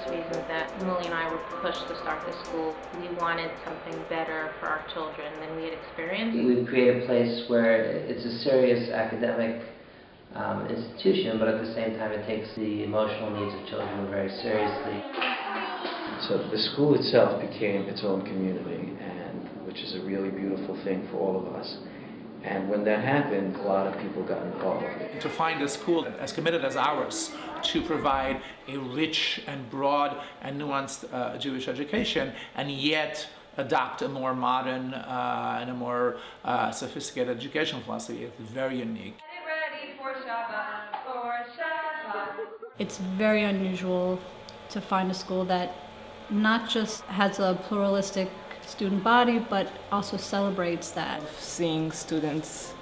biggest reasons that Emily and I were pushed to start this school. We wanted something better for our children than we had experienced. We create a place where it's a serious academic institution, but at the same time it takes the emotional needs of children very seriously. So the school itself became its own community, and which is a really beautiful thing for all of us. And when that happened, a lot of people got involved. To find a school as committed as ours to provide a rich and broad and nuanced Jewish education, and yet adopt a more modern and a more sophisticated educational philosophy is very unique. It's very unusual to find a school that not just has a pluralistic student body, but also celebrates that. Seeing students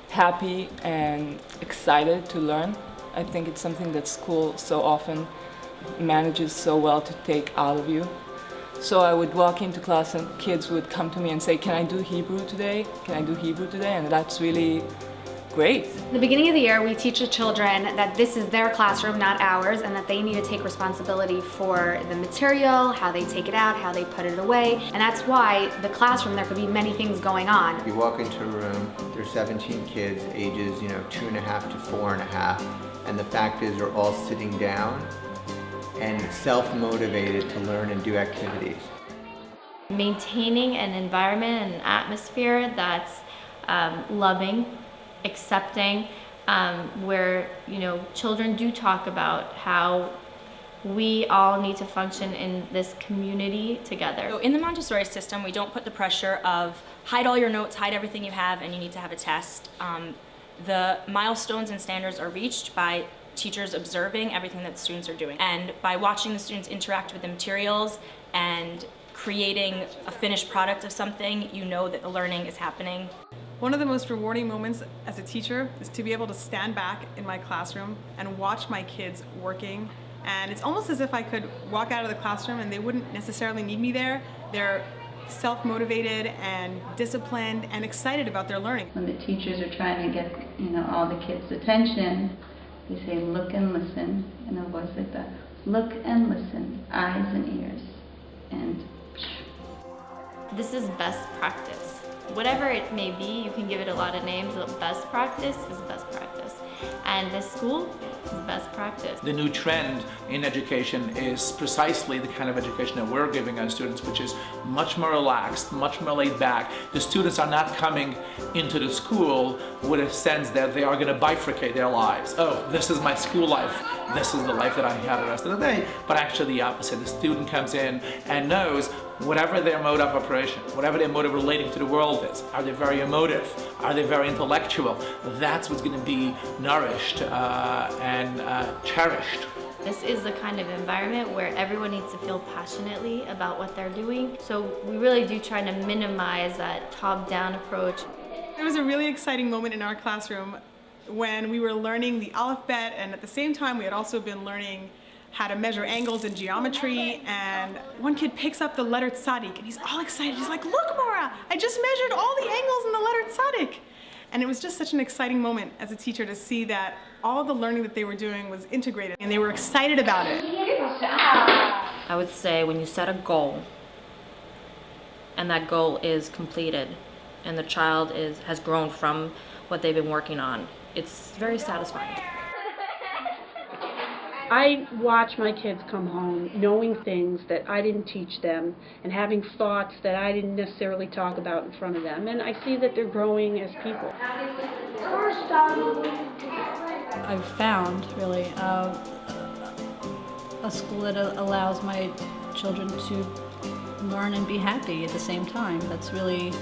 happy and excited to learn, I think it's something that school so often manages so well to take out of you. So I would walk into class and kids would come to me and say, "Can I do Hebrew today? Can I do Hebrew today?" And that's really great. At the beginning of the year, we teach the children that this is their classroom, not ours, and that they need to take responsibility for the material, how they take it out, how they put it away. And that's why the classroom, there could be many things going on. You walk into a room, there's 17 kids, ages 2.5 to 4.5, and the fact is they're all sitting down and self-motivated to learn and do activities. Maintaining an environment and an atmosphere that's loving, accepting, where children do talk about how we all need to function in this community together. So in the Montessori system, we don't put the pressure of hide all your notes, hide everything you have, and you need to have a test. The milestones and standards are reached by teachers observing everything that students are doing, and by watching the students interact with the materials and creating a finished product of something, you know that the learning is happening. One of the most rewarding moments as a teacher is to be able to stand back in my classroom and watch my kids working. And it's almost as if I could walk out of the classroom and they wouldn't necessarily need me there. They're self-motivated and disciplined and excited about their learning. When the teachers are trying to get, all the kids' attention, they say, "Look and listen," in a voice like that. Look and listen, eyes and ears, and This is best practice. Whatever it may be, you can give it a lot of names, but best practice is best practice. And this school is best practice. The new trend in education is precisely the kind of education that we're giving our students, which is much more relaxed, much more laid back. The students are not coming into the school with a sense that they are going to bifurcate their lives. Oh, this is my school life. This is the life that I have the rest of the day. But actually the opposite. The student comes in and knows whatever their mode of operation, whatever their mode of relating to the world is, are they very emotive? Are they very intellectual? That's what's going to be nourished and cherished. This is the kind of environment where everyone needs to feel passionately about what they're doing. So we really do try to minimize that top-down approach. There was a really exciting moment in our classroom when we were learning the alphabet, and at the same time we had also been learning how to measure angles in geometry, and one kid picks up the letter tzadik and he's all excited. He's like, "Look, Mora, I just measured all the angles in the letter tzadik." And it was just such an exciting moment as a teacher to see that all the learning that they were doing was integrated and they were excited about it. I would say when you set a goal and that goal is completed and the child has grown from what they've been working on, it's very satisfying. I watch my kids come home knowing things that I didn't teach them and having thoughts that I didn't necessarily talk about in front of them, and I see that they're growing as people. I've found really a school that allows my children to learn and be happy at the same time. That's really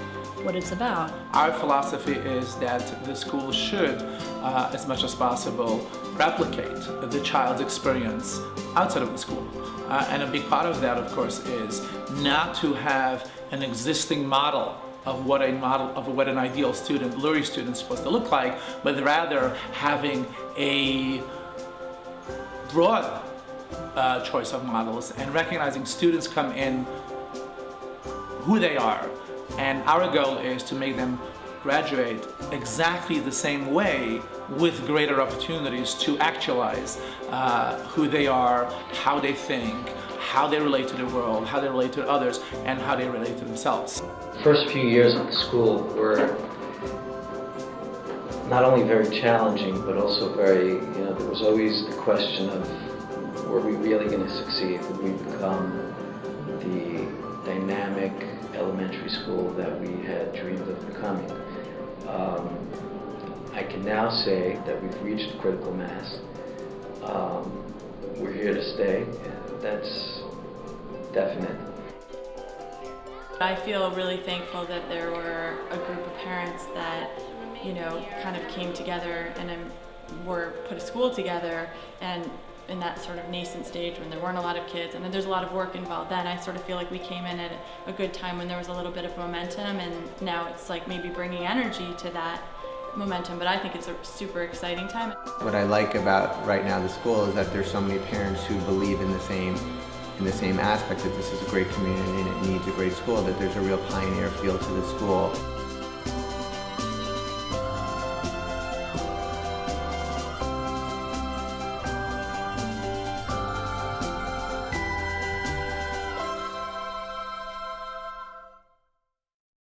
what it's about. Our philosophy is that the school should, as much as possible, replicate the child's experience outside of the school. And a big part of that, of course, is not to have an existing model of what an ideal student, Luria student, is supposed to look like, but rather having a broad choice of models and recognizing students come in who they are. And our goal is to make them graduate exactly the same way with greater opportunities to actualize who they are, how they think, how they relate to the world, how they relate to others, and how they relate to themselves. The first few years of the school were not only very challenging, but also very, there was always the question of, were we really going to succeed? Would we become the dynamic elementary school that we had dreamed of becoming? I can now say that we've reached critical mass. We're here to stay. That's definite. I feel really thankful that there were a group of parents that, kind of came together and were put a school together, and in that sort of nascent stage when there weren't a lot of kids and then there's a lot of work involved. Then I sort of feel like we came in at a good time when there was a little bit of momentum, and now it's like maybe bringing energy to that momentum, but I think it's a super exciting time. What I like about right now the school is that there's so many parents who believe in the same aspect, that this is a great community and it needs a great school, that there's a real pioneer feel to the school.